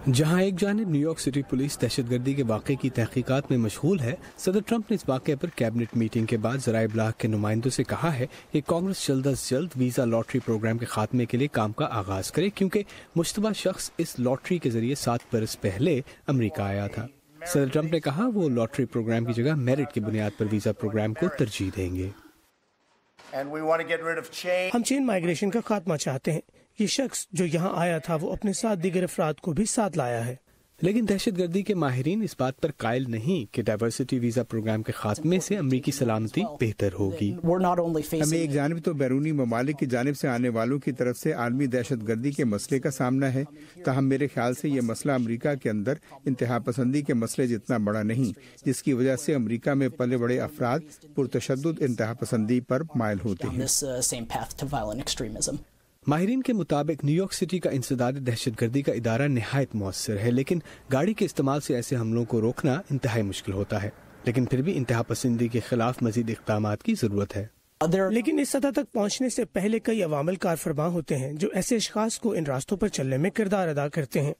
جہاں ایک جانب نیو یارک سٹی پولیس دہشت گردی کے واقعے کی تحقیقات میں مشغول ہے، صدر ٹرمپ نے اس واقعے پر کیبنٹ میٹنگ کے بعد ذرائع ابلاغ کے نمائندوں سے کہا ہے کہ کانگریس جلد از جلد ویزا لاٹری پروگرام کے خاتمے کے لیے کام کا آغاز کرے، کیونکہ مشتبہ شخص اس لاٹری کے ذریعے 7 برس پہلے امریکہ آیا تھا۔ صدر ٹرمپ نے کہا وہ لاٹری پروگرام کی جگہ میرٹ کی بنیاد پر ویزا پروگرام کو ترجیح دیں گے۔ ہم چین مائیگریشن کا خاتمہ چاہتے ہیں۔ یہ شخص جو یہاں آیا تھا وہ اپنے ساتھ دیگر افراد کو بھی ساتھ لایا ہے۔ لیکن دہشت گردی کے ماہرین اس بات پر قائل نہیں کہ ڈائیورسٹی ویزا پروگرام کے خاتمے سے امریکی سلامتی بہتر ہوگی۔ ہمیں ایک جانب تو بیرونی ممالک کی جانب سے آنے والوں کی طرف سے عالمی دہشت گردی کے مسئلے کا سامنا ہے، تاہم میرے خیال سے یہ مسئلہ امریکہ کے اندر انتہا پسندی کے مسئلے جتنا بڑا نہیں، جس کی وجہ سے امریکہ میں پلے بڑے افراد پرتشدد انتہا پسندی پر مائل ہوتے ہیں۔ ماہرین کے مطابق نیو یارک سٹی کا انسداد دہشت گردی کا ادارہ نہایت مؤثر ہے، لیکن گاڑی کے استعمال سے ایسے حملوں کو روکنا انتہائی مشکل ہوتا ہے، لیکن پھر بھی انتہا پسندی کے خلاف مزید اقدامات کی ضرورت ہے۔ لیکن اس سطح تک پہنچنے سے پہلے کئی عوامل کار فرما ہوتے ہیں جو ایسے اشخاص کو ان راستوں پر چلنے میں کردار ادا کرتے ہیں۔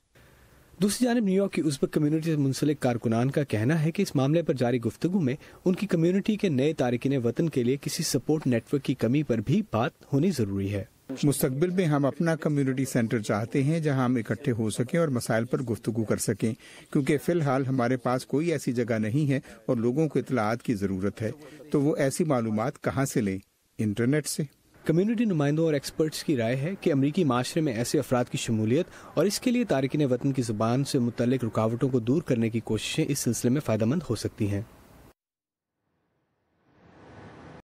دوسری جانب نیو یارک کی ازبک کمیونٹی سے منسلک کارکنان کا کہنا ہے کہ اس معاملے پر جاری گفتگو میں ان کی کمیونٹی کے نئے تارکین وطن کے لیے کسی سپورٹ نیٹ ورک کی کمی پر بھی بات ہونی ضروری ہے۔ مستقبل میں ہم اپنا کمیونٹی سینٹر چاہتے ہیں جہاں ہم اکٹھے ہو سکیں اور مسائل پر گفتگو کر سکیں، کیونکہ فی الحال ہمارے پاس کوئی ایسی جگہ نہیں ہے اور لوگوں کو اطلاعات کی ضرورت ہے، تو وہ ایسی معلومات کہاں سے لیں؟ انٹرنیٹ سے۔ کمیونٹی نمائندوں اور ایکسپرٹس کی رائے ہے کہ امریکی معاشرے میں ایسے افراد کی شمولیت اور اس کے لیے تارکین وطن کی زبان سے متعلق رکاوٹوں کو دور کرنے کی کوششیں اس سلسلے میں فائدہ مند ہو سکتی ہیں۔